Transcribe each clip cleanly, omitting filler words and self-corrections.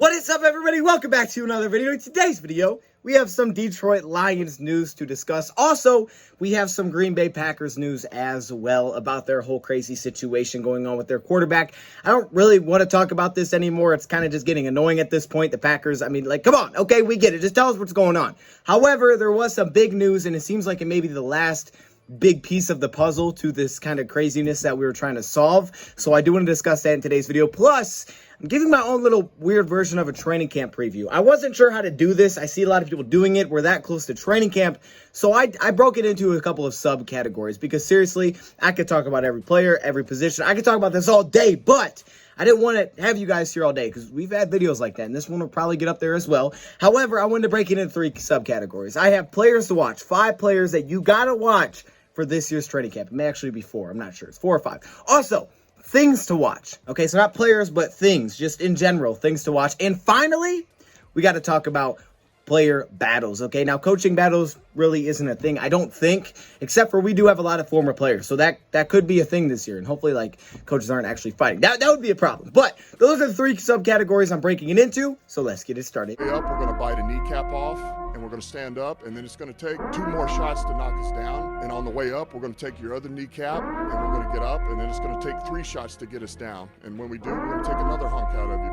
What is up, everybody? Welcome back to another video. In today's video, we have some Detroit Lions news to discuss. Also, we have some Green Bay Packers news as well about their whole crazy situation going on with their quarterback. I don't really want to talk about this anymore. It's kind of just getting annoying at this point. The Packers, come on. Okay, we get it. Just tell us what's going on. However, there was some big news, and it seems like it may be the last big piece of the puzzle to this kind of craziness that we were trying to solve. So I do want to discuss that in today's video. Plus, I'm giving my own little weird version of a training camp preview. I wasn't sure how to do this. I see a lot of people doing it. We're that close to training camp. So I broke it into a couple of subcategories because seriously, I could talk about every player, every position. I could talk about this all day, but I didn't want to have you guys here all day because we've had videos like that, and this one will probably get up there as well. However, I wanted to break it into 3 subcategories. I have players to watch, 5 players that you got to watch for this year's training camp. It may actually be 4. I'm not sure. It's 4 or 5. Also, things to watch. Okay, so not players, but things. Just in general, things to watch. And finally, we got to talk about player battles. Okay, now coaching battles really isn't a thing, I don't think, except for we do have a lot of former players. So that could be a thing this year. And hopefully, coaches aren't actually fighting. That would be a problem. But those are the 3 subcategories I'm breaking it into. So let's get it started. Way up, we're going to bite a kneecap off, and we're going to stand up, and then it's going to take 2 more shots to knock us down. And on the way up, we're going to take your other kneecap, and we're going to get up, and then it's going to take 3 shots to get us down. And when we do, we're going to take another hunk out of you.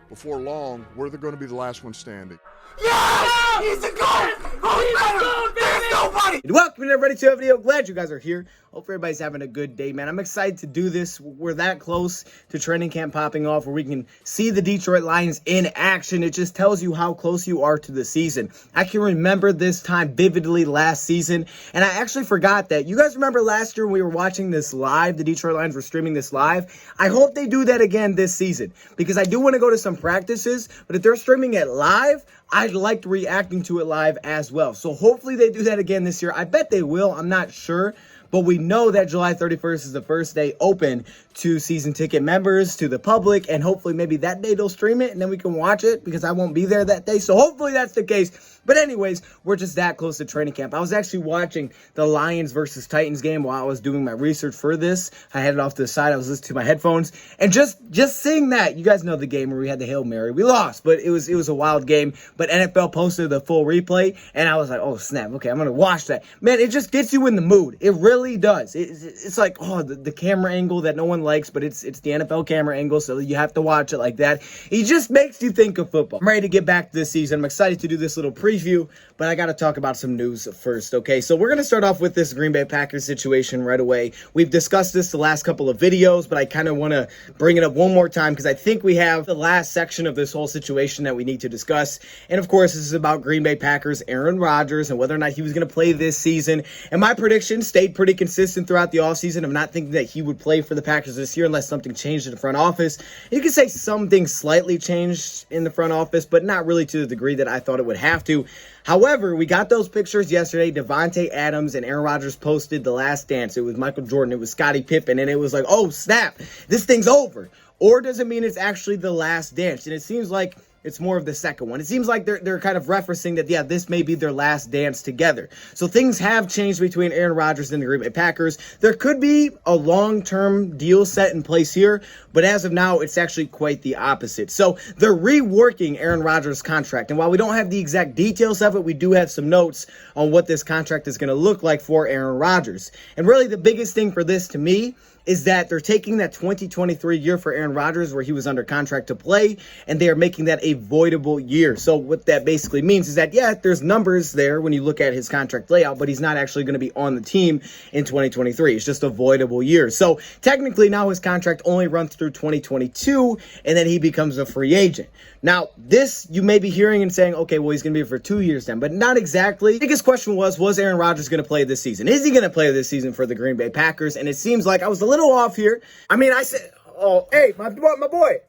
Before long, we're going to be the last one standing. Yeah! He's a goat! Oh, there's nobody! Welcome everybody to a video. Glad you guys are here. Hopefully everybody's having a good day, man. I'm excited to do this. We're that close to training camp popping off where we can see the Detroit Lions in action. It just tells you how close you are to the season. I can remember this time vividly last season, and I actually forgot that. You guys remember last year when we were watching this live, the Detroit Lions were streaming this live? I hope they do that again this season because I do want to go to some practices, but if they're streaming it live, I liked reacting to it live as well. So hopefully they do that again this year. I bet they will. I'm not sure. But we know that July 31st is the first day open to season ticket members, to the public, and hopefully maybe that day they'll stream it and then we can watch it because I won't be there that day. So hopefully that's the case. But anyways, we're just that close to training camp. I was actually watching the Lions versus Titans game while I was doing my research for this. I had it off to the side. I was listening to my headphones. And just seeing that, you guys know the game where we had the Hail Mary. We lost, but it was a wild game. But NFL posted the full replay, and I was like, oh, snap. Okay, I'm going to watch that. Man, it just gets you in the mood. It really does. It's like, oh, the camera angle that no one likes, but it's the NFL camera angle, so you have to watch it like that. It just makes you think of football. I'm ready to get back to this season. I'm excited to do this little preview, but I got to talk about some news first, okay? So we're going to start off with this Green Bay Packers situation right away. We've discussed this the last couple of videos, but I kind of want to bring it up one more time because I think we have the last section of this whole situation that we need to discuss. And of course, this is about Green Bay Packers, Aaron Rodgers, and whether or not he was going to play this season. And my prediction stayed pretty consistent throughout the offseason of not thinking that he would play for the Packers this year unless something changed in the front office. You could say something slightly changed in the front office, but not really to the degree that I thought it would have to. However, we got those pictures yesterday. Devontae Adams and Aaron Rodgers posted The Last Dance. It was Michael Jordan. It was Scottie Pippen. And it was like, oh, snap, this thing's over. Or does it mean it's actually the last dance? And it seems like it's more of the second one. It seems like they're kind of referencing that, yeah, this may be their last dance together. So things have changed between Aaron Rodgers and the Green Bay Packers. There could be a long-term deal set in place here, but as of now, it's actually quite the opposite. So they're reworking Aaron Rodgers' contract. And while we don't have the exact details of it, we do have some notes on what this contract is going to look like for Aaron Rodgers. And really the biggest thing for this to me is that they're taking that 2023 year for Aaron Rodgers where he was under contract to play, and they are making that a voidable year. So what that basically means is that, yeah, there's numbers there when you look at his contract layout, but he's not actually going to be on the team in 2023. It's just a voidable year. So technically now his contract only runs through 2022, and then he becomes a free agent. Now, this you may be hearing and saying, okay, well, he's going to be for 2 years then, but not exactly. The biggest question was Aaron Rodgers going to play this season? Is he going to play this season for the Green Bay Packers? And it seems like I was a little off here. I said, oh, hey, my boy.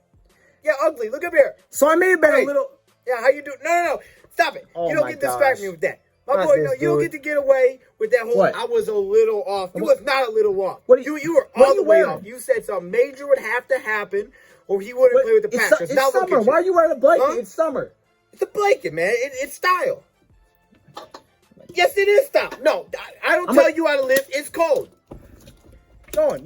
Yeah, ugly, look up here. So I may have been a little, yeah, how you doing? No, stop it. Oh, you don't get to distract me with that. My boy, no, you don't get to get away with that whole, What? I was a little off. You was not a little off. What are You were all the way off. You said something major would have to happen or he wouldn't play with the Packers. It's Now look summer. at you. Why are you wearing a blanket? Huh? It's summer. It's a blanket, man. It's style. Yes, it is style. No, I don't tell you how to live. It's cold. Go on.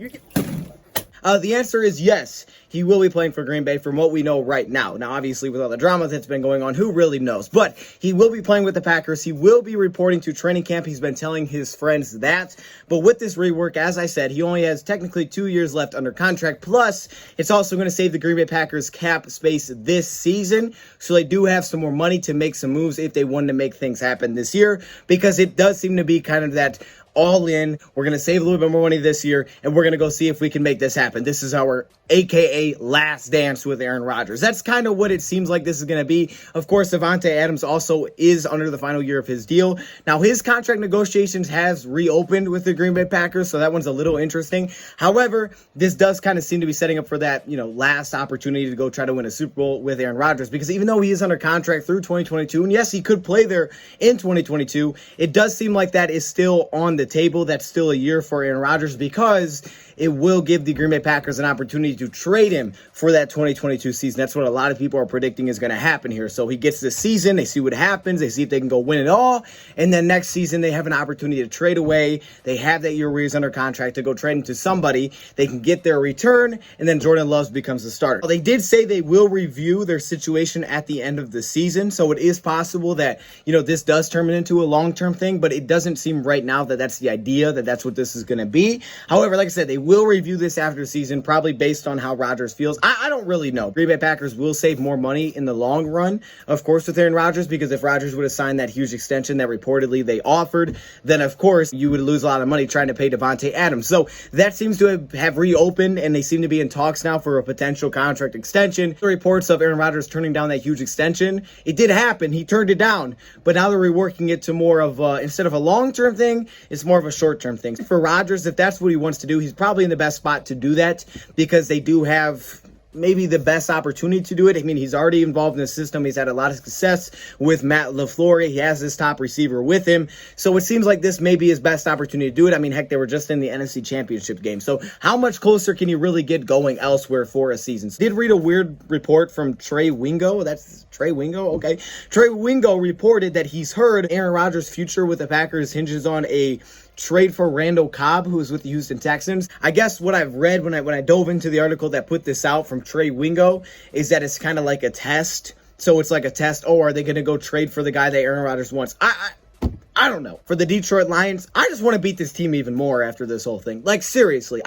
The answer is yes. he will be playing for Green Bay from what we know right now. Now, obviously, with all the drama that's been going on, who really knows? But he will be playing with the Packers. He will be reporting to training camp. He's been telling his friends that. But with this rework, as I said, he only has technically 2 years left under contract. Plus, it's also going to save the Green Bay Packers cap space this season. So they do have some more money to make some moves if they wanted to make things happen this year, because it does seem to be kind of that all in. We're going to save a little bit more money this year, and we're going to go see if we can make this happen. This is our AKA last dance with Aaron Rodgers. That's kind of what it seems like this is going to be. Of course, Davante Adams also is under the final year of his deal. Now, his contract negotiations has reopened with the Green Bay Packers, so that one's a little interesting. However, this does kind of seem to be setting up for that, last opportunity to go try to win a Super Bowl with Aaron Rodgers, because even though he is under contract through 2022, and yes, he could play there in 2022, it does seem like that is still on the table. That's still a year for Aaron Rodgers, because it will give the Green Bay Packers an opportunity to trade him for that 2022 season. That's what a lot of people are predicting is going to happen here. So he gets this season, they see what happens, they see if they can go win it all, and then next season they have an opportunity to trade away. They have that year where he's under contract to go trade him to somebody. They can get their return, and then Jordan Love becomes the starter. Well, they did say they will review their situation at the end of the season, so it is possible that, this does turn into a long-term thing, but it doesn't seem right now that that's the idea, that that's what this is going to be. However, like I said, they will review this after the season, probably based on how Rodgers feels. I don't really know. Green Bay Packers will save more money in the long run, of course, with Aaron Rodgers, because if Rodgers would have signed that huge extension that reportedly they offered, then of course you would lose a lot of money trying to pay Davante Adams. So that seems to have reopened, and they seem to be in talks now for a potential contract extension. The reports of Aaron Rodgers turning down that huge extension, it did happen. He turned it down, but now they're reworking it to more of instead of a long-term thing, it's more of a short-term thing. For Rodgers, if that's what he wants to do, he's probably in the best spot to do that, because they do have maybe the best opportunity to do it. I mean, he's already involved in the system. He's had a lot of success with Matt LaFleur. He has his top receiver with him. So it seems like this may be his best opportunity to do it. I mean, heck, they were just in the NFC Championship game. So how much closer can he really get going elsewhere for a season? So I did read a weird report from Trey Wingo. That's Trey Wingo? Okay. Trey Wingo reported that he's heard Aaron Rodgers' future with the Packers hinges on a trade for Randall Cobb, who is with the Houston Texans. I guess what I've read when I dove into the article that put this out from Trey Wingo is that it's kind of like a test. So it's like a test. Oh, are they going to go trade for the guy that Aaron Rodgers wants? I don't know. For the Detroit Lions, I just want to beat this team even more after this whole thing. Like, seriously,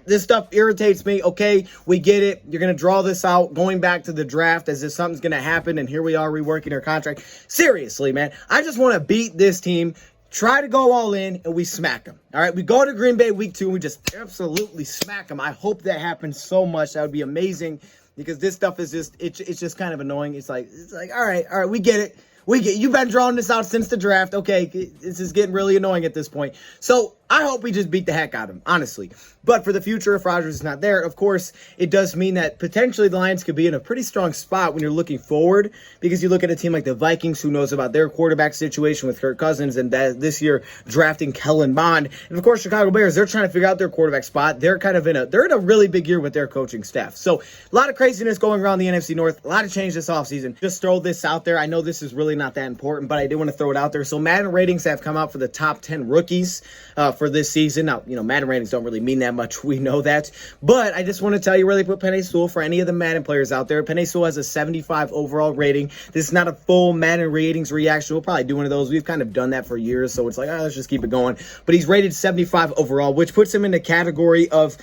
this stuff irritates me. Okay, we get it. You're going to draw this out going back to the draft as if something's going to happen, and here we are reworking our contract. Seriously, man, I just want to beat this team. Try to go all in, and we smack them. All right, we go to Green Bay week 2, and we just absolutely smack them. I hope that happens so much. That would be amazing, because this stuff is just, it's just kind of annoying. It's like, all right, we get it. You've been drawing this out since the draft. Okay, this is getting really annoying at this point. So I hope we just beat the heck out of him, honestly. But for the future, if Rodgers is not there, of course, it does mean that potentially the Lions could be in a pretty strong spot when you're looking forward, because you look at a team like the Vikings, who knows about their quarterback situation with Kirk Cousins, and that this year drafting Kellen Mond. And of course, Chicago Bears, they're trying to figure out their quarterback spot. They're in a really big year with their coaching staff. So a lot of craziness going around the NFC North, a lot of change this offseason. Just throw this out there. I know this is really not that important, but I did want to throw it out there. So Madden Ratings have come out for the top 10 rookies for this season. Now, Madden Ratings don't really mean that much. We know that. But I just want to tell you where they put Penei Sewell for any of the Madden players out there. Penei Sewell has a 75 overall rating. This is not a full Madden Ratings reaction. We'll probably do one of those. We've kind of done that for years, so it's like, let's just keep it going. But he's rated 75 overall, which puts him in the category of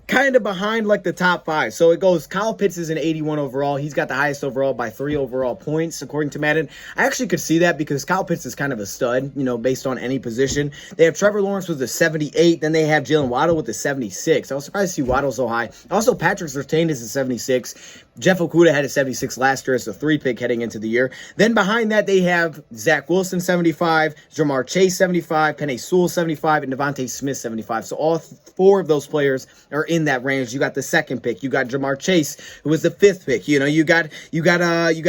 kind of behind like the top 5. So it goes, Kyle Pitts is an 81 overall. He's got the highest overall by 3 overall points, according to Madden. I actually could see that, because Kyle Pitts is kind of a stud, based on any position. They have Trevor Lawrence with a 78. Then they have Jalen Waddle with a 76. I was surprised to see Waddle so high. Also, Patrick Surtain is a 76. Jeff Okudah had a 76 last year as a 3-pick heading into the year. Then behind that, they have Zach Wilson, 75, Jamar Chase, 75, Penei Sewell, 75, and Devontae Smith, 75. So all 4 of those players are in that range. You got the 2nd pick. You got Jamar Chase, who was the 5th pick. You got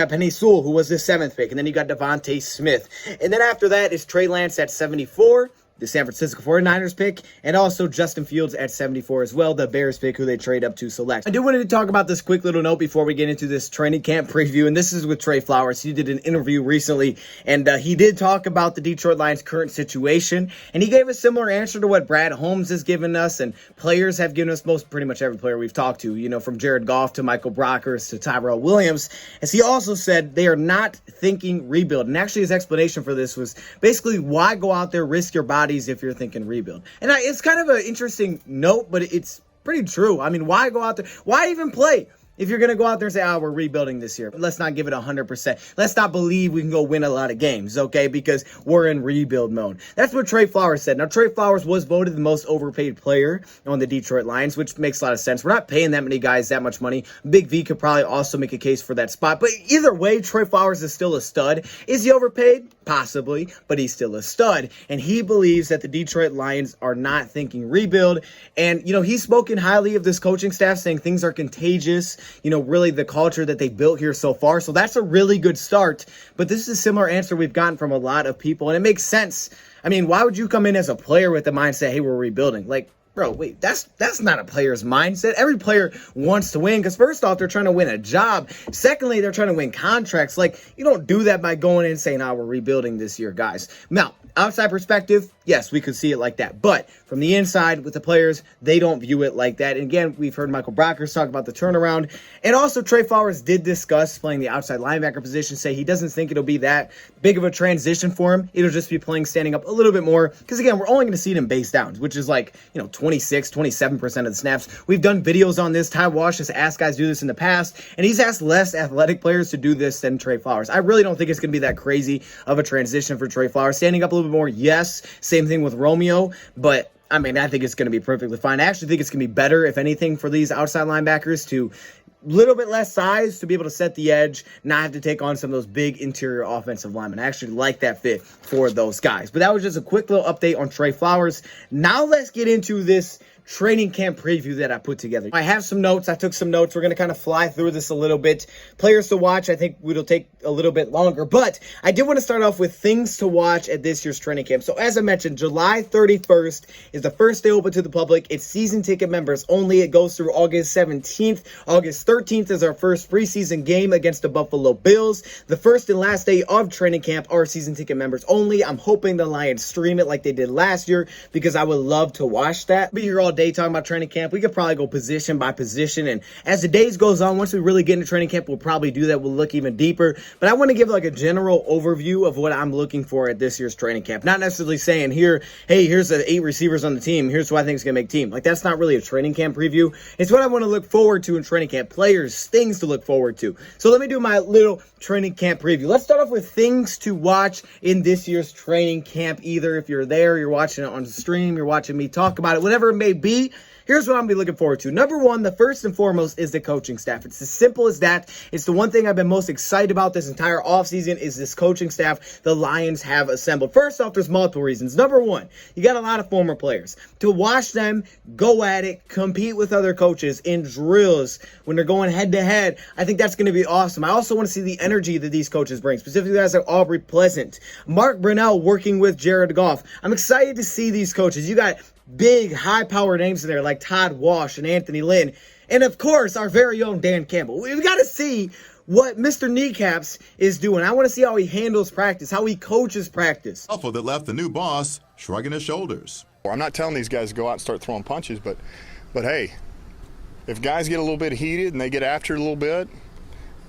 Penei Sewell, who was the 7th pick. And then you got Devontae Smith. And then after that is Trey Lance at 74. the San Francisco 49ers pick, and also Justin Fields at 74 as well, the Bears pick who they trade up to select. I do want to talk about this quick little note before we get into this training camp preview, and this is with Trey Flowers. He did an interview recently, and he did talk about the Detroit Lions' current situation, and he gave a similar answer to what Brad Holmes has given us, and players have given us, pretty much every player we've talked to, you know, from Jared Goff to Michael Brockers to Tyrell Williams, as he also said they are not thinking rebuild. And actually his explanation for this was basically, why go out there, risk your bodies if you're thinking rebuild? And it's kind of an interesting note, but it's pretty true. I mean, why go out there? Why even play? If you're going to go out there and say, we're rebuilding this year, let's not give it 100%. Let's not believe we can go win a lot of games, okay, because we're in rebuild mode. That's what Trey Flowers said. Now, Trey Flowers was voted the most overpaid player on the Detroit Lions, which makes a lot of sense. We're not paying that many guys that much money. Big V could probably also make a case for that spot. But either way, Trey Flowers is still a stud. Is he overpaid? Possibly, but he's still a stud. And he believes that the Detroit Lions are not thinking rebuild. And, you know, he's spoken highly of this coaching staff, saying things are contagious. You know, really the culture that they built here so far. So that's a really good start. But this is a similar answer we've gotten from a lot of people. And it makes sense. I mean, why would you come in as a player with the mindset, hey, we're rebuilding? Like, bro, wait, that's not a player's mindset. Every player wants to win because first off, they're trying to win a job. Secondly, they're trying to win contracts. Like, you don't do that by going in and saying, we're rebuilding this year, guys. Now, outside perspective, yes, we could see it like that. But from the inside with the players, they don't view it like that. And again, we've heard Michael Brockers talk about the turnaround. And also Trey Flowers did discuss playing the outside linebacker position, say he doesn't think it'll be that big of a transition for him. It'll just be playing standing up a little bit more. Because again, we're only going to see it in base downs, which is like, 26, 27% of the snaps. We've done videos on this. Ty Wash has asked guys to do this in the past. And he's asked less athletic players to do this than Trey Flowers. I really don't think it's going to be that crazy of a transition for Trey Flowers. Standing up a little bit more, yes. Same thing with Romeo. But I mean, I think it's going to be perfectly fine. I actually think it's going to be better, if anything, for these outside linebackers to little bit less size to be able to set the edge, not have to take on some of those big interior offensive linemen. I actually like that fit for those guys. But that was just a quick little update on Trey Flowers. Now let's get into this training camp preview that I put together. I have some notes. I took some notes. We're going to kind of fly through this a little bit. Players to watch, I think it'll take a little bit longer, but I did want to start off with things to watch at this year's training camp. So as I mentioned, July 31st is the first day open to the public. It's season ticket members only. It goes through August 17th. August 13th is our first preseason game against the Buffalo Bills. The first and last day of training camp are season ticket members only. I'm hoping the Lions stream it like they did last year because I would love to watch that. Be here all day talking about training camp. We could probably go position by position, and as the days goes on, once we really get into training camp, we'll probably do that. We'll look even deeper, but I want to give like a general overview of what I'm looking for at this year's training camp. Not necessarily saying here's the 8 receivers on the team, here's who I think is going to make team. Like, that's not really a training camp preview. It's what I want to look forward to in training camp. Players, things to look forward to. So let me do my little training camp preview. Let's start off with things to watch in this year's training camp. Either if you're there, you're watching it on the stream, you're watching me talk about it, whatever it may be. Here's what I'm going to be looking forward to. Number one, the first and foremost is the coaching staff. It's as simple as that. It's the one thing I've been most excited about this entire offseason is this coaching staff the Lions have assembled. First off, there's multiple reasons. Number one, you got a lot of former players. To watch them go at it, compete with other coaches in drills when they're going head-to-head, I think that's going to be awesome. I also want to see the energy that these coaches bring, specifically guys like Aubrey Pleasant, Mark Brunell working with Jared Goff. I'm excited to see these coaches. You got big, high-powered names in there like Todd Wash and Anthony Lynn. And, of course, our very own Dan Campbell. We've got to see what Mr. Kneecaps is doing. I want to see how he handles practice, how he coaches practice. Alpha that left the new boss shrugging his shoulders. I'm not telling these guys to go out and start throwing punches, but hey, if guys get a little bit heated and they get after it a little bit,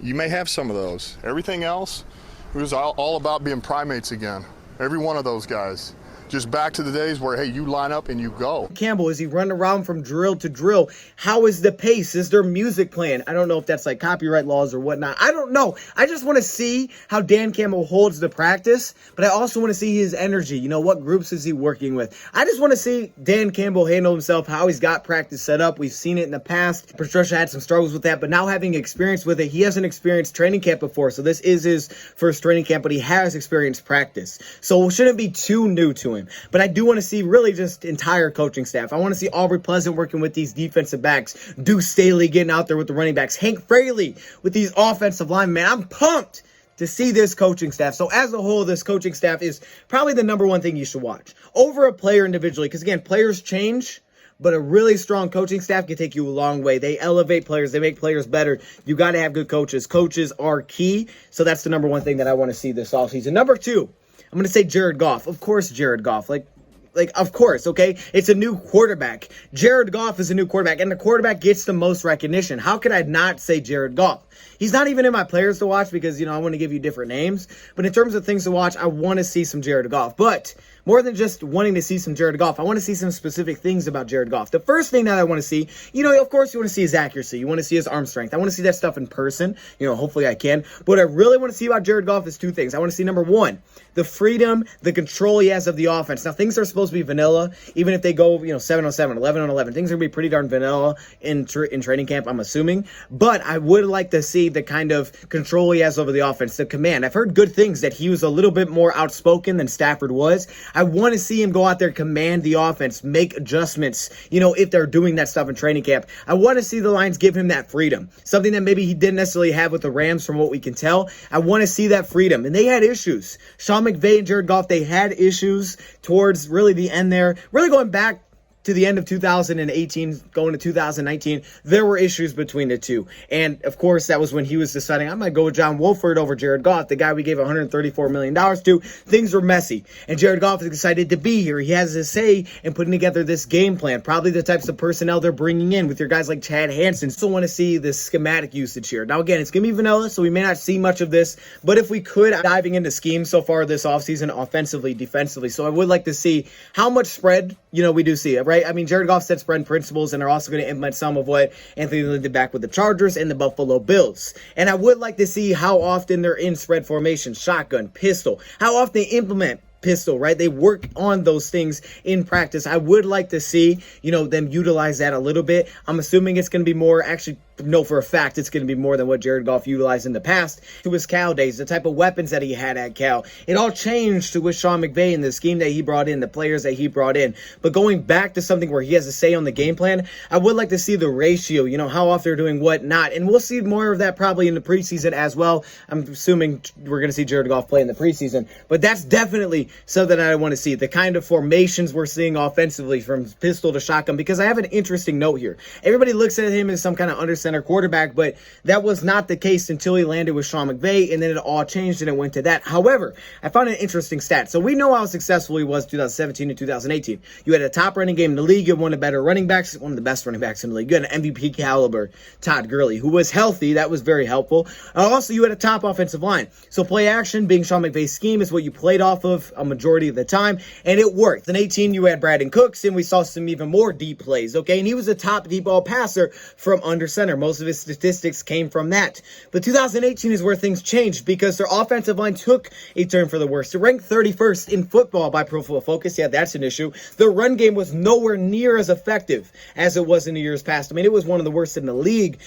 you may have some of those. Everything else, it was all about being primates again. Every one of those guys. Just back to the days where, hey, you line up and you go. Campbell, is he running around from drill to drill? How is the pace? Is there music playing? I don't know if that's like copyright laws or whatnot. I don't know. I just want to see how Dan Campbell holds the practice, but I also want to see his energy. You know, what groups is he working with? I just want to see Dan Campbell handle himself, how he's got practice set up. We've seen it in the past. Patricia had some struggles with that, but now having experience with it, he hasn't experienced training camp before, so this is his first training camp, but he has experienced practice. So it shouldn't be too new to him. But I do want to see really just entire coaching staff. I want to see Aubrey Pleasant working with these defensive backs, Deuce Staley getting out there with the running backs, Hank Fraley with these offensive linemen. Man, I'm pumped to see this coaching staff. So as a whole, this coaching staff is probably the number one thing you should watch over a player individually. Because again, players change, but a really strong coaching staff can take you a long way. They elevate players. They make players better. You got to have good coaches. Coaches are key. So that's the number one thing that I want to see this offseason. Number two, I'm going to say Jared Goff. Of course, Jared Goff. Of course, okay? It's a new quarterback. Jared Goff is a new quarterback, and the quarterback gets the most recognition. How could I not say Jared Goff? He's not even in my players to watch because, I want to give you different names. But in terms of things to watch, I want to see some Jared Goff. But more than just wanting to see some Jared Goff, I want to see some specific things about Jared Goff. The first thing that I want to see, of course, you want to see his accuracy. You want to see his arm strength. I want to see that stuff in person. Hopefully I can. But what I really want to see about Jared Goff is two things. I want to see, number one, the freedom, the control he has of the offense. Now, things are supposed to be vanilla. Even if they go, 7-on-7, 11-on-11, things are going to be pretty darn vanilla in training camp, I'm assuming. But I would like to see the kind of control he has over the offense, the command. I've heard good things that he was a little bit more outspoken than Stafford was. I want to see him go out there, command the offense, make adjustments, if they're doing that stuff in training camp. I want to see the Lions give him that freedom, something that maybe he didn't necessarily have with the Rams from what we can tell. I want to see that freedom. And they had issues. Sean McVay and Jared Goff, they had issues towards really the end there, really going back to the end of 2018, going to 2019, there were issues between the two. And, of course, that was when he was deciding, I'm going to go with John Wolford over Jared Goff, the guy we gave $134 million to. Things were messy. And Jared Goff is excited to be here. He has his say in putting together this game plan, probably the types of personnel they're bringing in with your guys like Chad Hansen. Still want to see this schematic usage here. Now, again, it's going to be vanilla, so we may not see much of this. But if we could, diving into schemes so far this offseason, offensively, defensively. So I would like to see how much spread, we do see it, right? I mean, Jared Goff set spread principles, and they're also going to implement some of what Anthony Lynn did back with the Chargers and the Buffalo Bills. And I would like to see how often they're in spread formation, shotgun, pistol, how often they implement pistol, right? They work on those things in practice. I would like to see, them utilize that a little bit. I'm assuming it's going to be more, actually, know for a fact it's going to be more than what Jared Goff utilized in the past to his Cal days, the type of weapons that he had at Cal. It all changed with Sean McVay and the scheme that he brought in, the players that he brought in. But going back to something where he has a say on the game plan, I would like to see the ratio, how often they're doing what not. And we'll see more of that probably in the preseason as well. I'm assuming we're going to see Jared Goff play in the preseason. But that's definitely something that I want to see. The kind of formations we're seeing offensively from pistol to shotgun, because I have an interesting note here. Everybody looks at him as some kind of under center quarterback, but that was not the case until he landed with Sean McVay, and then it all changed and it went to that. However, I found an interesting stat. So we know how successful he was 2017 and 2018. You had a top running game in the league. You had one of the better running backs, one of the best running backs in the league. You had an MVP caliber Todd Gurley, who was healthy. That was very helpful. Also, you had a top offensive line. So play action, being Sean McVay's scheme, is what you played off of a majority of the time, and it worked. In 18, you had Brandon Cooks, and we saw some even more deep plays, okay? And he was a top deep ball passer from under center. Most of his statistics came from that. But 2018 is where things changed because their offensive line took a turn for the worse. It ranked 31st in football by Pro Football Focus. Yeah, that's an issue. Their run game was nowhere near as effective as it was in the years past. I mean, it was one of the worst in the league.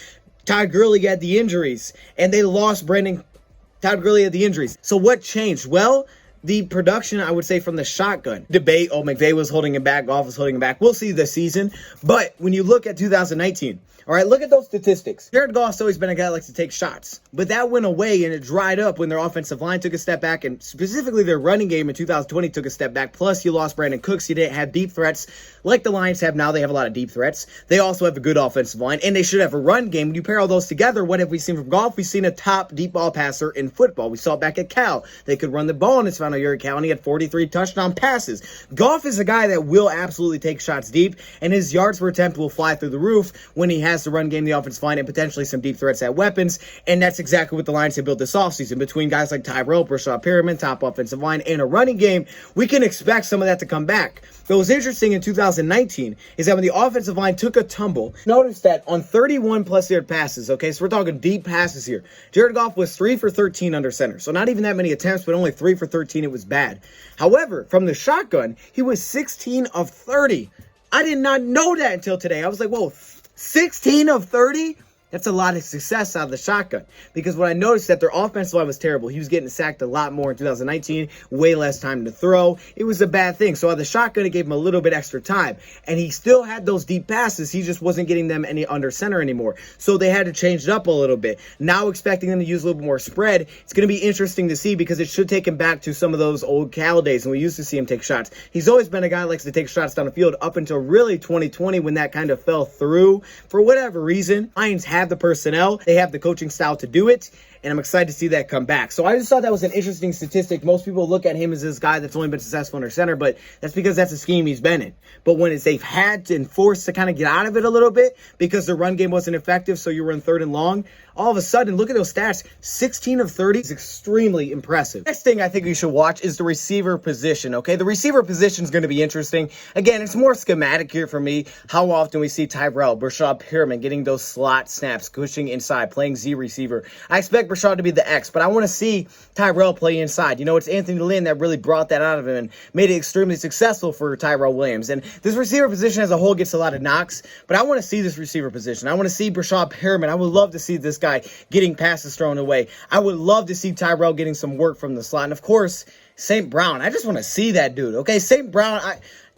Todd Gurley had the injuries, and they lost Todd Gurley had the injuries. So what changed? Well, the production, I would say, from the shotgun debate. McVay was holding him back. Goff was holding him back. We'll see this season. But when you look at 2019, all right, look at those statistics. Jared Goff's always been a guy that likes to take shots. But that went away and it dried up when their offensive line took a step back, and specifically their running game in 2020 took a step back. Plus, you lost Brandon Cooks. You didn't have deep threats like the Lions have now. They have a lot of deep threats. They also have a good offensive line, and they should have a run game. When you pair all those together, what have we seen from Goff? We've seen a top deep ball passer in football. We saw it back at Cal. They could run the ball in his final year at Cal, and he had 43 touchdown passes. Goff is a guy that will absolutely take shots deep, and his yards per attempt will fly through the roof when he has the run game, the offensive line, and potentially some deep threats at weapons. And that's exactly what the Lions have built this offseason. Between guys like Tyrell, Brashad Perriman, top offensive line, and a running game, we can expect some of that to come back. What was interesting in 2019 is that when the offensive line took a tumble, notice that on 31 plus yard passes, okay, so we're talking deep passes here, Jared Goff was 3 for 13 under center. So not even that many attempts, but only 3 for 13. It was bad. However, from the shotgun, he was 16 of 30. I did not know that until today. I was like, whoa, 16 of 30? That's a lot of success out of the shotgun, because what I noticed that their offensive line was terrible. He was getting sacked a lot more in 2019, way less time to throw. It was a bad thing. So out of the shotgun, it gave him a little bit extra time, and he still had those deep passes. He just wasn't getting them any under center anymore. So they had to change it up a little bit. Now expecting them to use a little bit more spread, it's going to be interesting to see, because it should take him back to some of those old Cal days when we used to see him take shots. He's always been a guy that likes to take shots down the field up until really 2020, when that kind of fell through for whatever reason. Lions have the personnel, they have the coaching style to do it, and I'm excited to see that come back. So I just thought that was an interesting statistic. Most people look at him as this guy that's only been successful under center, but that's because that's a scheme he's been in. But when they've had to enforce to kind of get out of it a little bit because the run game wasn't effective, so you were in 3rd and long, all of a sudden, look at those stats. 16 of 30 is extremely impressive. Next thing I think you should watch is the receiver position, okay? The receiver position is going to be interesting. Again, it's more schematic here for me. How often we see Tyrell, Brashad Perriman getting those slot snaps, pushing inside, playing Z receiver. I expect Brashad to be the X, but I want to see Tyrell play inside. You know, it's Anthony Lynn that really brought that out of him and made it extremely successful for Tyrell Williams. And this receiver position as a whole gets a lot of knocks, but I want to see this receiver position. I want to see Brashad Perriman. I would love to see this guy getting passes thrown away. I would love to see Tyrell getting some work from the slot. And of course, St. Brown. I just want to see that dude, okay? St. Brown,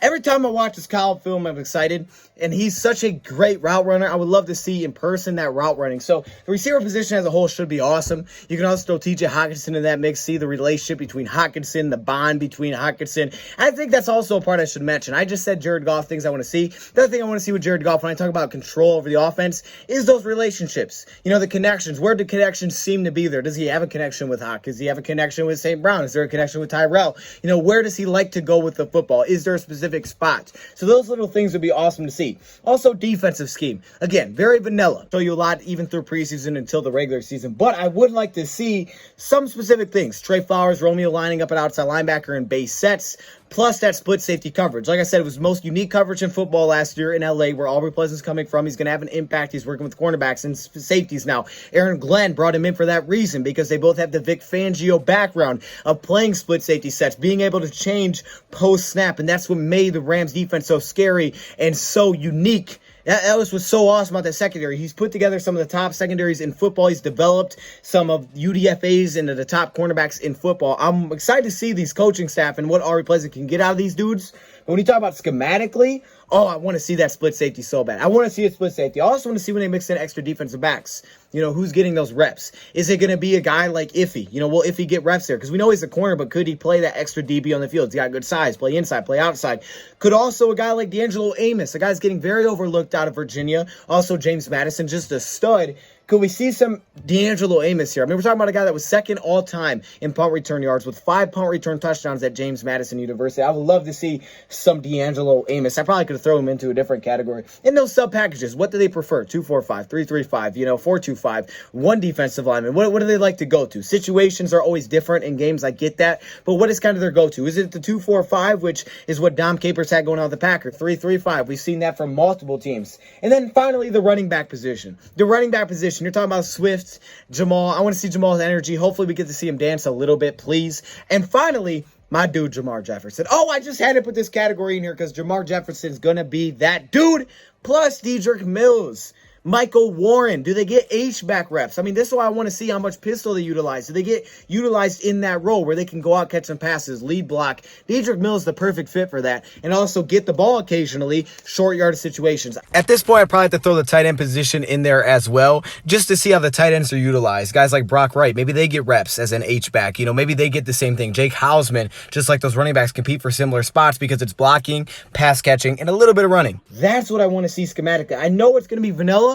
every time I watch his college film, I'm excited. And he's such a great route runner. I would love to see in person that route running. So the receiver position as a whole should be awesome. You can also throw TJ Hockenson in that mix, see the relationship between Hockenson, the bond between Hockenson. I think that's also a part I should mention. I just said Jared Goff, things I want to see. The other thing I want to see with Jared Goff when I talk about control over the offense is those relationships. You know, the connections. Where do connections seem to be there? Does he have a connection with Hock? Does he have a connection with St. Brown? Is there a connection with Tyrell? You know, where does he like to go with the football? Is there a specific spot? So those little things would be awesome to see. Also, defensive scheme. Again, very vanilla. Show you a lot even through preseason until the regular season. But I would like to see some specific things. Trey Flowers, Romeo lining up at outside linebacker in base sets, plus that split safety coverage. Like I said, it was the most unique coverage in football last year in LA, where Aubrey Pleasant's coming from. He's going to have an impact. He's working with cornerbacks and safeties now. Aaron Glenn brought him in for that reason, because they both have the Vic Fangio background of playing split safety sets, being able to change post-snap, and that's what made the Rams defense so scary and so unique. That was what's so awesome about that secondary. He's put together some of the top secondaries in football. He's developed some of UDFAs into the top cornerbacks in football. I'm excited to see these coaching staff and what Aubrey Pleasant can get out of these dudes. But when you talk about schematically, oh, I want to see that split safety so bad. I want to see a split safety. I also want to see when they mix in extra defensive backs. You know, who's getting those reps? Is it going to be a guy like Iffy? You know, will Iffy get reps there? Because we know he's a corner, but could he play that extra DB on the field? He's got good size, play inside, play outside. Could also a guy like D'Angelo Amos, a guy's getting very overlooked out of Virginia. Also James Madison, just a stud. Could we see some D'Angelo Amos here? I mean, we're talking about a guy that was second all-time in punt return yards with 5 punt return touchdowns at James Madison University. I would love to see some D'Angelo Amos. I probably could throw him into a different category. In those sub-packages, what do they prefer? 2-4-5, 3-3-5, 4-2-5, one defensive lineman. What do they like to go to? Situations are always different in games. I get that. But what is kind of their go-to? Is it the 2-4-5, which is what Dom Capers had going on with the Packers? 3-3-5. We've seen that from multiple teams. And then finally, the running back position. The running back position. You're talking about Swift, Jamal. I want to see Jamal's energy. Hopefully we get to see him dance a little bit, please. And finally, my dude, Jamar Jefferson. Oh, I just had to put this category in here because Jamar Jefferson's going to be that dude. Plus Dedrick Mills. Michael Warren, do they get H-back reps? I mean, this is why I want to see how much pistol they utilize. Do they get utilized in that role where they can go out, catch some passes, lead block? Dedrick Mills is the perfect fit for that. And also get the ball occasionally, short yardage situations. At this point, I'd probably have to throw the tight end position in there as well, just to see how the tight ends are utilized. Guys like Brock Wright, maybe they get reps as an H-back. You know, maybe they get the same thing. Jake Hausman, just like those running backs, compete for similar spots because it's blocking, pass catching, and a little bit of running. That's what I want to see schematically. I know it's going to be vanilla,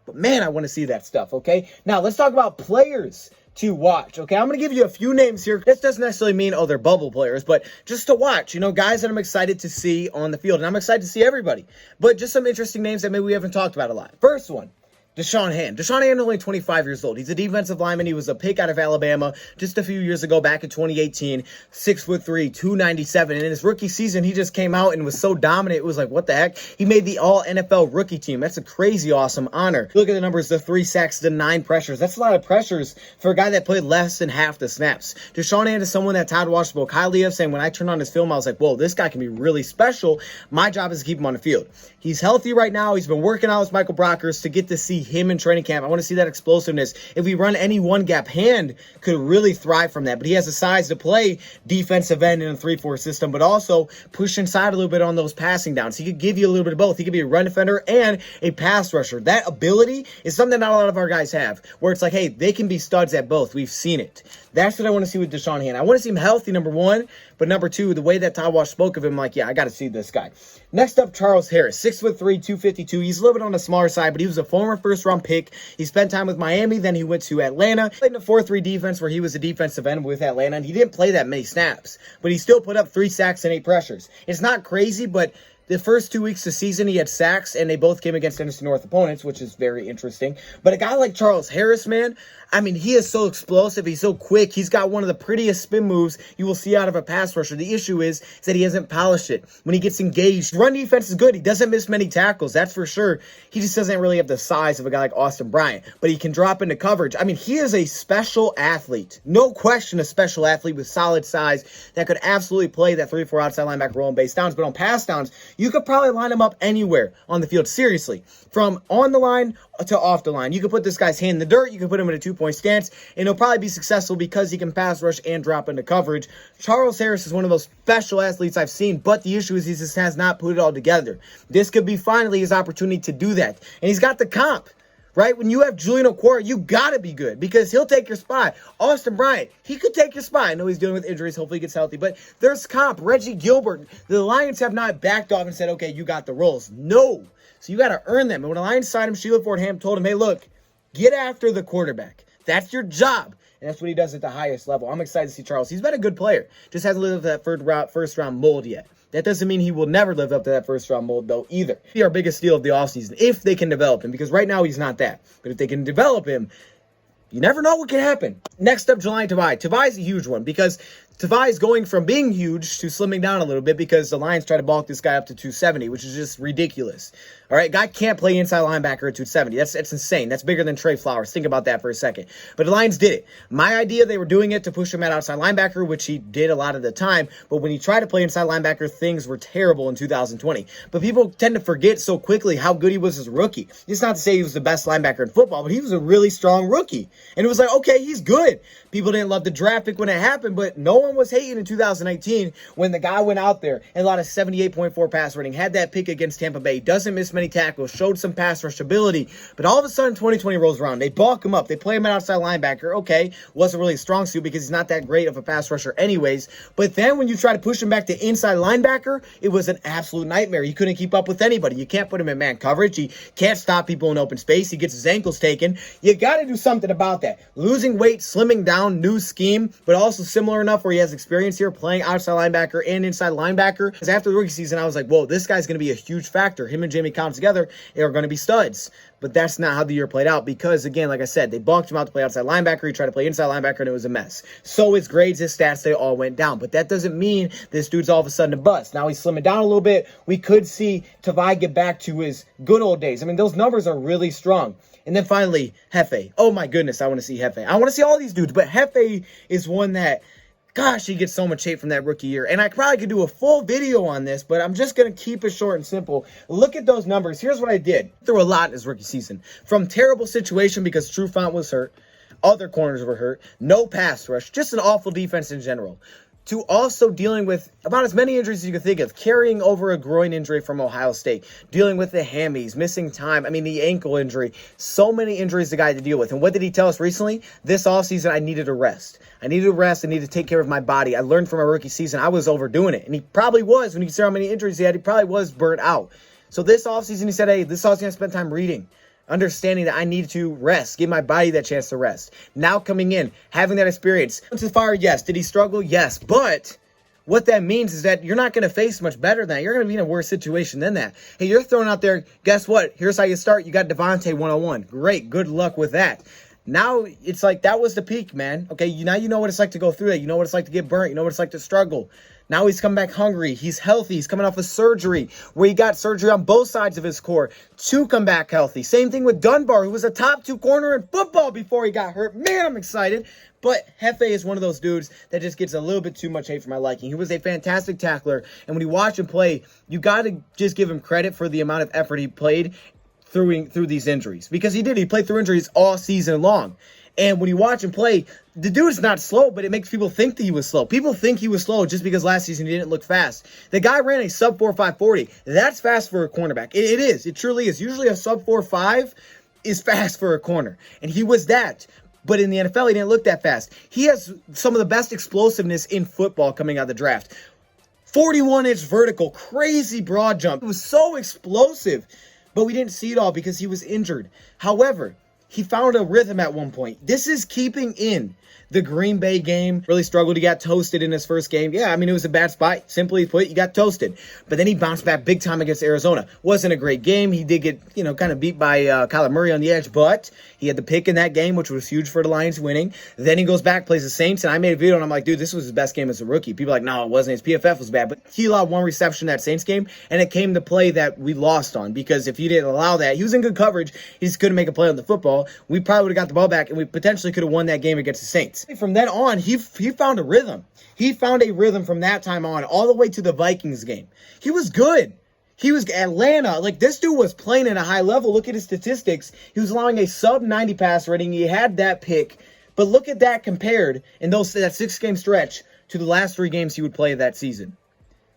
but man, I want to see that stuff, okay? Now, let's talk about players to watch, okay? I'm going to give you a few names here. This doesn't necessarily mean, oh, they're bubble players, but just to watch, you know, guys that I'm excited to see on the field. And I'm excited to see everybody. But just some interesting names that maybe we haven't talked about a lot. First one, Desean Hand. Desean Hand is only 25 years old. He's a defensive lineman. He was a pick out of Alabama just a few years ago, back in 2018. 6'3", 297. And in his rookie season, he just came out and was so dominant. It was like, what the heck? He made the all-NFL rookie team. That's a crazy awesome honor. Look at the numbers, the 3 sacks, the 9 pressures. That's a lot of pressures for a guy that played less than half the snaps. Desean Hand is someone that Todd Walsh spoke highly of, saying when I turned on his film, I was like, whoa, this guy can be really special. My job is to keep him on the field. He's healthy right now. He's been working out with Michael Brockers to get to see him in training camp. I want to see that explosiveness. If we run any one gap, Hand could really thrive from that. But he has the size to play defensive end in a 3-4 system, but also push inside a little bit on those passing downs. He could give you a little bit of both. He could be a run defender and a pass rusher. That ability is something that not a lot of our guys have, where it's like, hey, they can be studs at both. We've seen it. That's what I want to see with Desean Hand. I want to see him healthy, number one, but number two, the way that Ty Wash spoke of him, like, yeah, I got to see this guy. Next up, Charles Harris, 6'3", 252. He's a little bit on the smaller side, but he was a former first-round pick. He spent time with Miami, then he went to Atlanta. Played in a 4-3 defense where he was a defensive end with Atlanta, and he didn't play that many snaps, but he still put up 3 sacks and 8 pressures. It's not crazy, but the first 2 weeks of the season, he had sacks, and they both came against NFC North opponents, which is very interesting. But a guy like Charles Harris, man, I mean, he is so explosive. He's so quick. He's got one of the prettiest spin moves you will see out of a pass rusher. The issue is that he hasn't polished it. When he gets engaged, run defense is good. He doesn't miss many tackles, that's for sure. He just doesn't really have the size of a guy like Austin Bryant, but he can drop into coverage. I mean, he is a special athlete. No question, a special athlete with solid size that could absolutely play that 3-4 outside linebacker role on base downs. But on pass downs, you could probably line him up anywhere on the field. Seriously, from on the line to off the line. You could put this guy's hand in the dirt. You could put him in a 2-point stance, and he'll probably be successful because he can pass rush and drop into coverage. Charles Harris is one of those special athletes I've seen, but the issue is he just has not put it all together. This could be finally his opportunity to do that. And he's got the comp, right? When you have Julian Okwara, you got to be good because he'll take your spot. Austin Bryant, he could take your spot. I know he's dealing with injuries. Hopefully he gets healthy, but there's comp. Reggie Gilbert, the Lions have not backed off and said, okay, you got the roles. No. So you got to earn them. And when the Lions signed him, Sheila Ford-Ham told him, hey, look, get after the quarterback. That's your job. And that's what he does at the highest level. I'm excited to see Charles. He's been a good player. Just hasn't lived up to that first round mold yet. That doesn't mean he will never live up to that first round mold, though, either. He'll be our biggest steal of the offseason if they can develop him, because right now he's not that. But if they can develop him, you never know what can happen. Next up, Jelani Tavai. Tavai is a huge one because Tavai is going from being huge to slimming down a little bit because the Lions try to bulk this guy up to 270, which is just ridiculous. All right, guy can't play inside linebacker at 270. That's insane. That's bigger than Trey Flowers. Think about that for a second. But the Lions did it. My idea, they were doing it to push him at outside linebacker, which he did a lot of the time. But when he tried to play inside linebacker, things were terrible in 2020. But people tend to forget so quickly how good he was as a rookie. It's not to say he was the best linebacker in football, but he was a really strong rookie. And it was like, okay, he's good. People didn't love the draft pick when it happened, but no one was hating in 2019 when the guy went out there and allowed a 78.4 pass rating, had that pick against Tampa Bay, doesn't miss many tackles, showed some pass rush ability, but all of a sudden 2020 rolls around. They bulk him up. They play him at outside linebacker. Okay, wasn't really a strong suit because he's not that great of a pass rusher anyways, but then when you try to push him back to inside linebacker, it was an absolute nightmare. He couldn't keep up with anybody. You can't put him in man coverage. He can't stop people in open space. He gets his ankles taken. You got to do something about that. Losing weight, slimming down, new scheme, but also similar enough where he has experience here playing outside linebacker and inside linebacker. Because after the rookie season, I was like, whoa, this guy's going to be a huge factor. Him and Jamie Collins together are going to be studs. But that's not how the year played out because, again, like I said, they bulked him out to play outside linebacker. He tried to play inside linebacker, and it was a mess. So his grades, his stats, they all went down. But that doesn't mean this dude's all of a sudden a bust. Now he's slimming down a little bit. We could see Tavai get back to his good old days. I mean, those numbers are really strong. And then finally, Hefe. Oh, my goodness, I want to see Hefe. I want to see all these dudes, but Hefe is one that, gosh, he gets so much hate from that rookie year. And I probably could do a full video on this, but I'm just going to keep it short and simple. Look at those numbers. Here's what I did. Through a lot in his rookie season. From terrible situation because Trufant was hurt, other corners were hurt, no pass rush, just an awful defense in general, to also dealing with about as many injuries as you could think of, carrying over a groin injury from Ohio State, dealing with the hammies, missing time, the ankle injury, so many injuries the guy had to deal with. And what did he tell us recently? This offseason, I needed a rest. I needed a rest. I needed to take care of my body. I learned from my rookie season I was overdoing it. And he probably was. When you consider how many injuries he had, he probably was burnt out. So this offseason, he said, hey, this offseason I spent time reading, understanding that I needed to rest, give my body that chance to rest. Now coming in, having that experience. Went to fire, yes. Did he struggle? Yes. But what that means is that you're not going to face much better than that. You're going to be in a worse situation than that. Hey, you're thrown out there. Guess what? Here's how you start. You got Devontae 101. Great. Good luck with that. Now it's like that was the peak, man. Okay, now you know what it's like to go through that. You know what it's like to get burnt. You know what it's like to struggle. Now he's come back hungry. He's healthy. He's coming off of surgery where he got surgery on both sides of his core to come back healthy. Same thing with Dunbar, who was a top 2 corner in football before he got hurt. Man, I'm excited. But Hefe is one of those dudes that just gets a little bit too much hate for my liking. He was a fantastic tackler. And when you watch him play, you got to just give him credit for the amount of effort he played through these injuries, because he did. He played through injuries all season long. And when you watch him play, the dude's not slow, but it makes people think that he was slow. People think he was slow just because last season he didn't look fast. The guy ran a sub 4.5 40. That's fast for a cornerback. It is. It truly is. Usually a sub 4.5 is fast for a corner. And he was that. But in the NFL, he didn't look that fast. He has some of the best explosiveness in football coming out of the draft. 41-inch vertical, crazy broad jump. It was so explosive. But we didn't see it all because he was injured. However, he found a rhythm at one point. This is keeping in the Green Bay game. Really struggled. He got toasted in his first game. Yeah, I mean, it was a bad spot. Simply put, you got toasted. But then he bounced back big time against Arizona. Wasn't a great game. He did get, kind of beat by Kyler Murray on the edge, but he had the pick in that game, which was huge for the Lions winning. Then he goes back, plays the Saints, and I made a video, and I'm like, dude, this was his best game as a rookie. People are like, no, it wasn't. His PFF was bad. But he allowed one reception in that Saints game, and it came to play that we lost on, because if he didn't allow that, he was in good coverage. He just couldn't make a play on the football. We probably would have got the ball back, and we potentially could have won that game against the Saints. From then on, he found a rhythm. He found a rhythm from that time on, all the way to the Vikings game. He was good. He was Atlanta. Like, this dude was playing at a high level. Look at his statistics. He was allowing a sub 90 pass rating. He had that pick. But look at that compared in that 6-game stretch to the last 3 games he would play that season.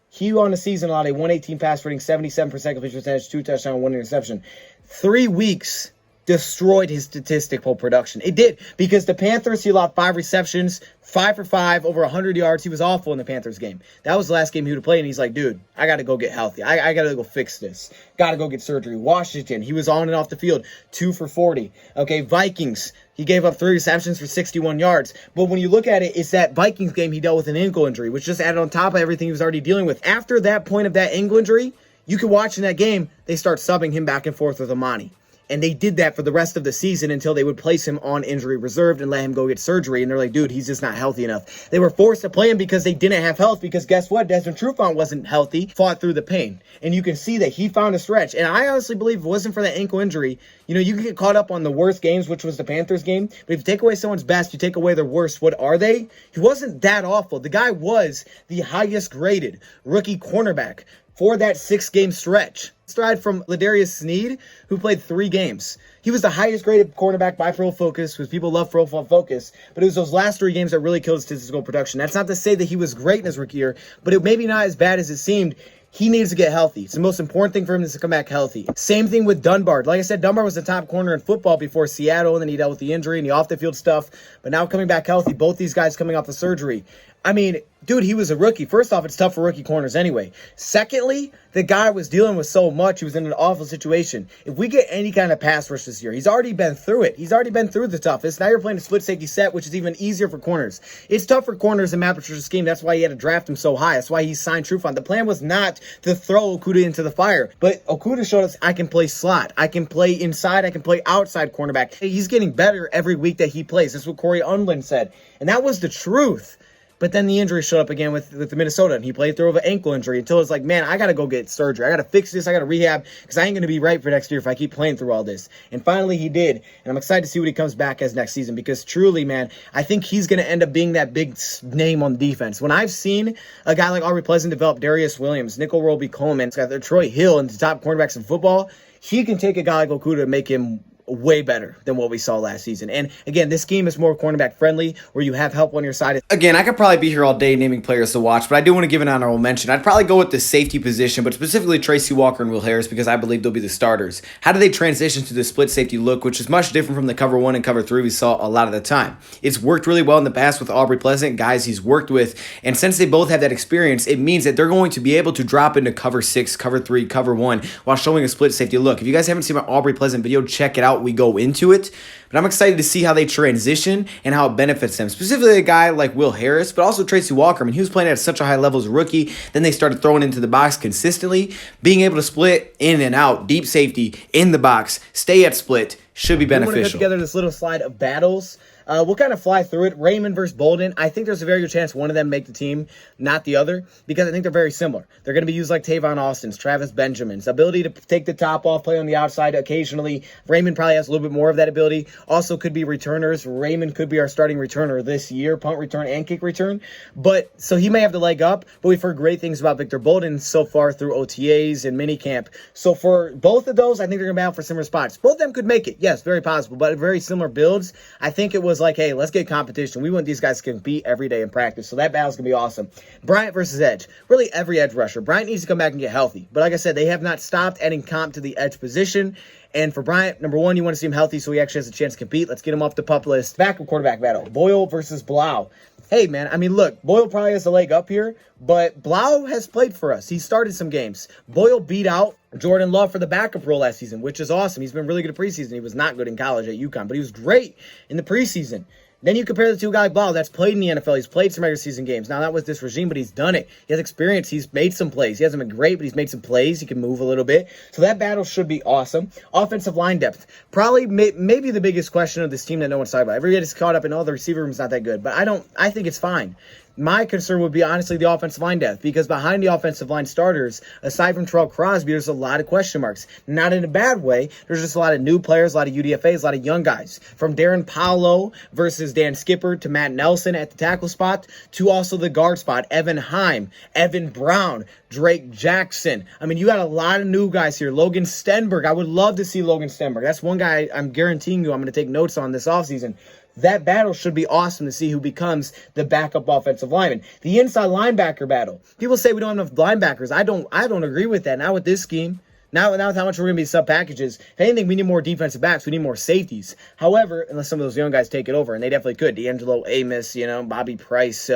He on the season allowed a 118 pass rating, 77% completion percentage, 2 touchdowns, 1 interception. 3 weeks destroyed his statistical production. It did, because the Panthers, he allowed 5 receptions, 5 for 5, over 100 yards. He was awful in the Panthers game. That was the last game he would have played, and he's like, dude, I got to go get healthy. I got to go fix this. Got to go get surgery. Washington, he was on and off the field, 2 for 40. Okay, Vikings, he gave up 3 receptions for 61 yards. But when you look at it, it's that Vikings game he dealt with an ankle injury, which just added on top of everything he was already dealing with. After that point of that ankle injury, you could watch in that game, they start subbing him back and forth with Amani. And they did that for the rest of the season until they would place him on injury reserved and let him go get surgery. And they're like, dude, he's just not healthy enough. They were forced to play him because they didn't have health, because guess what? Desmond Trufant wasn't healthy, fought through the pain. And you can see that he found a stretch. And I honestly believe if it wasn't for that ankle injury, you can get caught up on the worst games, which was the Panthers game. But if you take away someone's best, you take away their worst, what are they? He wasn't that awful. The guy was the highest graded rookie cornerback for that 6-game stretch. Stride from Ladarius Sneed, who played 3 games. He was the highest graded cornerback by Pro Focus, because people love Pro Focus, but it was those last 3 games that really killed his statistical production. That's not to say that he was great in his rookie year, but it maybe not as bad as it seemed. He needs to get healthy. It's the most important thing for him is to come back healthy. Same thing with Dunbar. Like I said, Dunbar was the top corner in football before Seattle, and then he dealt with the injury and the off-the-field stuff. But now coming back healthy, both these guys coming off the surgery. I mean, dude, he was a rookie. First off, it's tough for rookie corners anyway. Secondly, the guy was dealing with so much. He was in an awful situation. If we get any kind of pass rush this year, he's already been through it. He's already been through the toughest. Now you're playing a split safety set, which is even easier for corners. It's tough for corners in Matt Patricia's scheme. That's why he had to draft him so high. That's why he signed Trufant. The plan was not to throw Okudah into the fire. But Okudah showed us, I can play slot. I can play inside. I can play outside cornerback. He's getting better every week that he plays. That's what Corey Undlin said. And that was the truth. But then the injury showed up again with the Minnesota, and he played through an ankle injury until it's like, man, I got to go get surgery. I got to fix this. I got to rehab, because I ain't going to be right for next year if I keep playing through all this. And finally he did. And I'm excited to see what he comes back as next season, because truly, man, I think he's going to end up being that big name on defense. When I've seen a guy like Aubrey Pleasant develop Darius Williams, Nickel Roby-Coleman, it's got Troy Hill and the top cornerbacks in football, he can take a guy like Okudah and make him way better than what we saw last season. And again, this scheme is more cornerback friendly, where you have help on your side. Again, I could probably be here all day naming players to watch, but I do want to give an honorable mention. I'd probably go with the safety position, but specifically Tracy Walker and Will Harris, because I believe they'll be the starters. How do they transition to the split safety look, which is much different from the cover 1 and cover 3 we saw a lot of the time? It's worked really well in the past with Aubrey Pleasant, guys he's worked with, and since they both have that experience, it means that they're going to be able to drop into cover 6, cover 3, cover 1 while showing a split safety look. If you guys haven't seen my Aubrey Pleasant video, check it out. We go into it. But I'm excited to see how they transition and how it benefits them. Specifically a guy like Will Harris, but also Tracy Walker. I mean, he was playing at such a high level as a rookie. Then they started throwing into the box consistently. Being able to split in and out, deep safety, in the box, stay at split, should be beneficial. We want to put together this little slide of battles We'll kind of fly through it. Raymond versus Bolden. I think there's a very good chance one of them make the team, not the other, because I think they're very similar. They're going to be used like Tavon Austin's, Travis Benjamin's. Ability to take the top off, play on the outside occasionally. Raymond probably has a little bit more of that ability. Also could be returners. Raymond could be our starting returner this year, punt return and kick return. But so he may have the leg up, but we've heard great things about Victor Bolden so far through OTAs and minicamp. So for both of those, I think they're going to be out for similar spots. Both of them could make it. Yes, very possible, but very similar builds. I think it was like, hey, let's get competition. We want these guys to compete every day in practice. So that battle's going to be awesome. Bryant versus edge. Really every edge rusher. Bryant needs to come back and get healthy. But like I said, they have not stopped adding comp to the edge position. And for Bryant, number one, you want to see him healthy so he actually has a chance to compete. Let's get him off the pup list. Backup quarterback battle. Boyle versus Blau. Hey, man, I mean, look, Boyle probably has a leg up here, but Blau has played for us. He started some games. Boyle beat out Jordan Love for the backup role last season, which is awesome. He's been really good at preseason. He was not good in college at UConn, but he was great in the preseason. Then you compare the two guys, Blau, that's played in the NFL. He's played some regular season games. Now, not with this regime, but he's done it. He has experience. He's made some plays. He hasn't been great, but he's made some plays. He can move a little bit. So that battle should be awesome. Offensive line depth. Probably maybe the biggest question of this team that no one's talking about. Everybody's caught up in, the receiver room's not that good. But I think it's fine. My concern would be, honestly, the offensive line depth, because behind the offensive line starters, aside from Terrell Crosby, there's a lot of question marks. Not in a bad way. There's just a lot of new players, a lot of UDFAs, a lot of young guys. From Darren Paulo versus Dan Skipper to Matt Nelson at the tackle spot to also the guard spot, Evan Heim, Evan Brown, Drake Jackson. I mean, you got a lot of new guys here. Logan Stenberg. I would love to see Logan Stenberg. That's one guy I'm guaranteeing you I'm going to take notes on this offseason. That battle should be awesome to see who becomes the backup offensive lineman. The inside linebacker battle. People say we don't have enough linebackers. I don't agree with that. Not with this scheme. Not with how much we're going to be sub packages. If anything, we need more defensive backs. We need more safeties. However, unless some of those young guys take it over, and they definitely could. D'Angelo Amos, Bobby Price,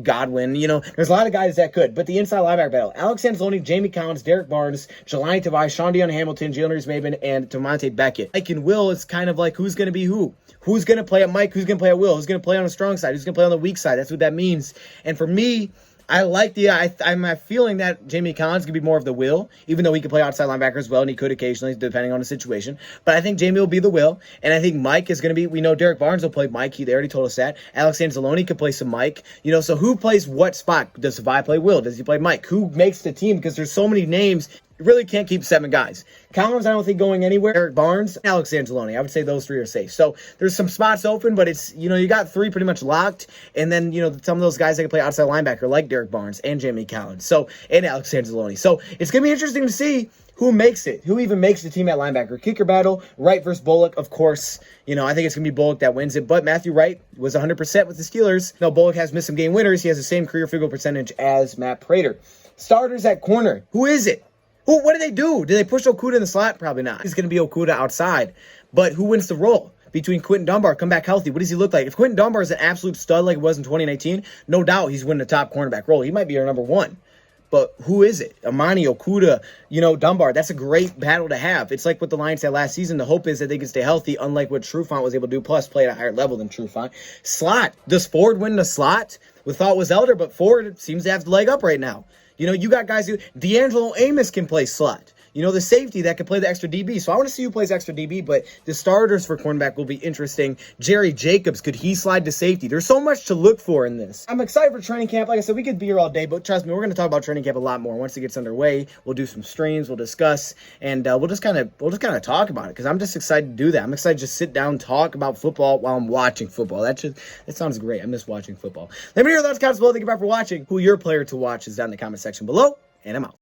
Godwin, there's a lot of guys that could. But the inside linebacker battle. Alex Anzalone, Jamie Collins, Derek Barnes, Jelani Tavai, Sean Dion Hamilton, Jalen Reese-Maben, and Tamonte Beckett. Mike and Will is kind of like who's going to be who. Who's going to play at Mike? Who's going to play at Will? Who's going to play on the strong side? Who's going to play on the weak side? That's what that means. And for me, I like I'm feeling that Jamie Collins could be more of the Will, even though he could play outside linebacker as well, and he could occasionally, depending on the situation. But I think Jamie will be the Will, and I think Mike is going to be, we know Derek Barnes will play Mike. They already told us that. Alex Anzalone could play some Mike. So who plays what spot? Does Savai play Will? Does he play Mike? Who makes the team? Because there's so many names. You really can't keep 7 guys. Collins, I don't think going anywhere. Eric Barnes, Alex Anzalone. I would say those 3 are safe. So there's some spots open, but it's, you got 3 pretty much locked. And then, some of those guys that can play outside linebacker like Derek Barnes and Jamie Collins. And Alex Anzalone. So it's going to be interesting to see who makes it. Who even makes the team at linebacker. Kicker battle, Wright versus Bullock, of course. I think it's going to be Bullock that wins it. But Matthew Wright was 100% with the Steelers. No, Bullock has missed some game winners. He has the same career field goal percentage as Matt Prater. Starters at corner. Who is it? What do they do? Do they push Okuda in the slot? Probably not. It's going to be Okuda outside. But who wins the role? Between Quentin Dunbar, come back healthy. What does he look like? If Quentin Dunbar is an absolute stud like it was in 2019, no doubt he's winning the top cornerback role. He might be our number 1. But who is it? Amani, Okuda, Dunbar. That's a great battle to have. It's like what the Lions had last season. The hope is that they can stay healthy, unlike what Trufant was able to do, plus play at a higher level than Trufant. Slot. Does Ford win the slot? We thought it was Elder, but Ford seems to have the leg up right now. You got guys who, D'Angelo Amos can play slot. The safety that can play the extra DB. So I want to see who plays extra DB, but the starters for cornerback will be interesting. Jerry Jacobs, could he slide to safety? There's so much to look for in this. I'm excited for training camp. Like I said, we could be here all day, but trust me, we're going to talk about training camp a lot more. Once it gets underway, we'll do some streams, we'll discuss, and we'll just kind of talk about it, because I'm just excited to do that. I'm excited to just sit down, talk about football while I'm watching football. That sounds great. I miss watching football. Let me know your thoughts, comments below. Thank you for watching. Who your player to watch is down in the comment section below, and I'm out.